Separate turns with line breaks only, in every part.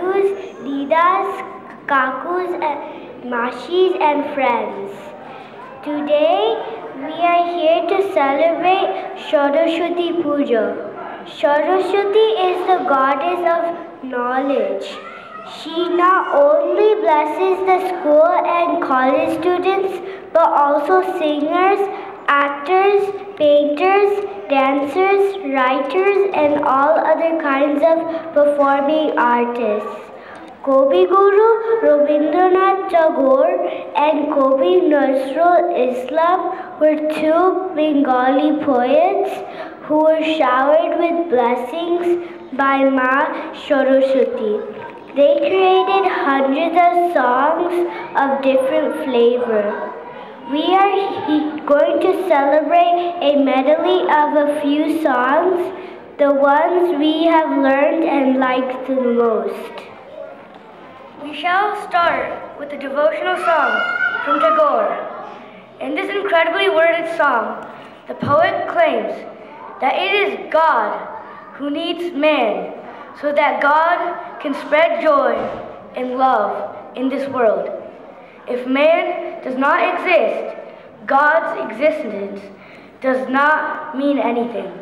dadus, didas, kakus, mashis and friends. Today we are here to celebrate Saraswati Puja. Saraswati is the goddess of knowledge. She not only blesses the school and college students but also singers, actors, painters, dancers, writers and all other kinds of performing artists. Kavi Guru Rabindranath Tagore and Kavi Nazrul Islam were two Bengali poets who were showered with blessings by Ma Saraswati. They created hundreds of songs of different flavor. We are going to celebrate a medley of a few songs, the ones we have learned and liked the most. We shall start with a devotional song from Tagore. In this incredibly worded song, the poet claims that it is God who needs man so that God can spread joy and love in this world. If man does not exist, God's existence does not mean anything.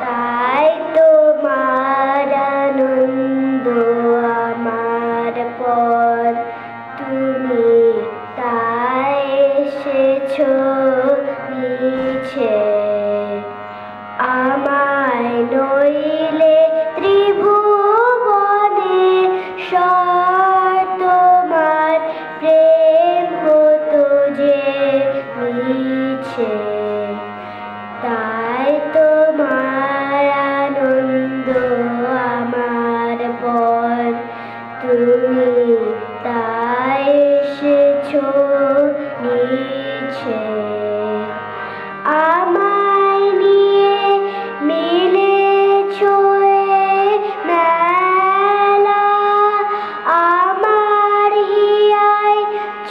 তাই তোমার আনন্দ আমার পর, তুমি তাই এসেছো নিছে। আমায় নইলে ত্রিভুবনে সর, তোমার প্রেম হতো যে মিছে। তাই তোমার আনন্দ আমার পর, তুমি তাই এসেছো নিছে। আমায় নিয়ে মিলেছো মেলা, আমার হিয়ায়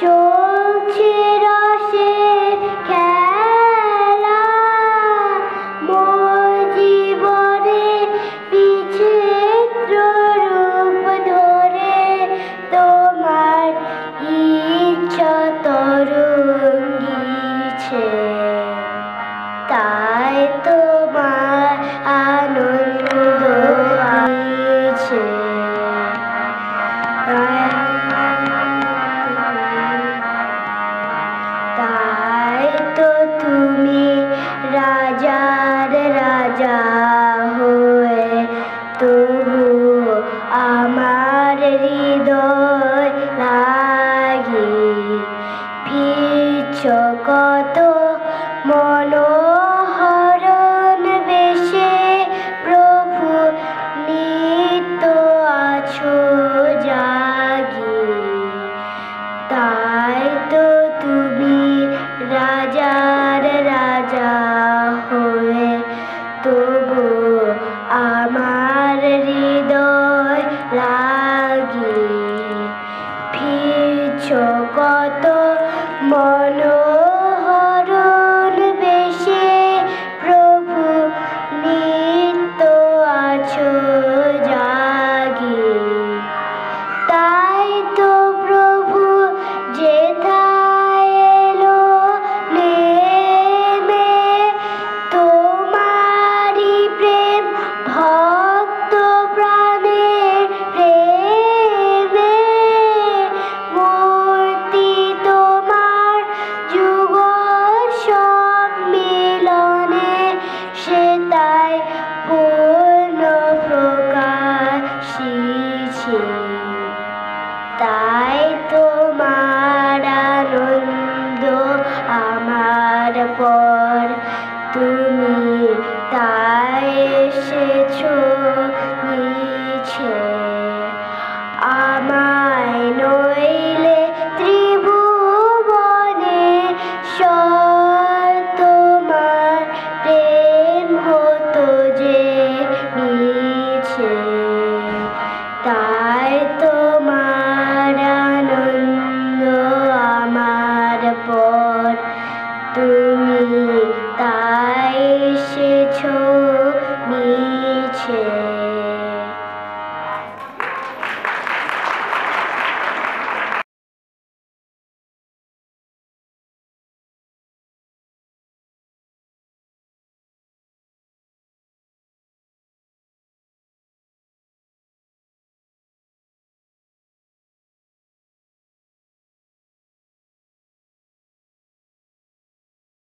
চলছে রসের খেলা। মোর জীবনে বিচিত্র রূপ ধরে তোমার ইচ্ছা তরঙ্গিছে। তাই তোমার আনন্দ দিছে। তাই তো তুমি রাজার রাজা হয়ে তবু আমার হৃদয় লাগি ফিরছ কত মনোহরণ বেশে। প্রভু নিত্য আছো জাগি। তাই তো তুমি রাজার রাজা হয়ে তবু আমার হৃদয় লাগি ফিরছ কত মনোহরণ বেশে। প্রভু নিত্য আছো জাগি। তাই তো প্রভু যেথায় এলো নেমে, তোমারি প্রেম ভক্ত প্রাণের প্রেমে। মূর্তি তোমার যুগল সম্মিলনে, সে তাই পূর্ণ প্রকাশিছে। তাই তোমার আনন্দ আমার পর, তুমি তাই এসেছো নিছে। আমায় নইলে ত্রিভুবনে সর, তোমার প্রেম হতো যে মিছে। তাই তোমার আনন্দ আমার পর, তুমি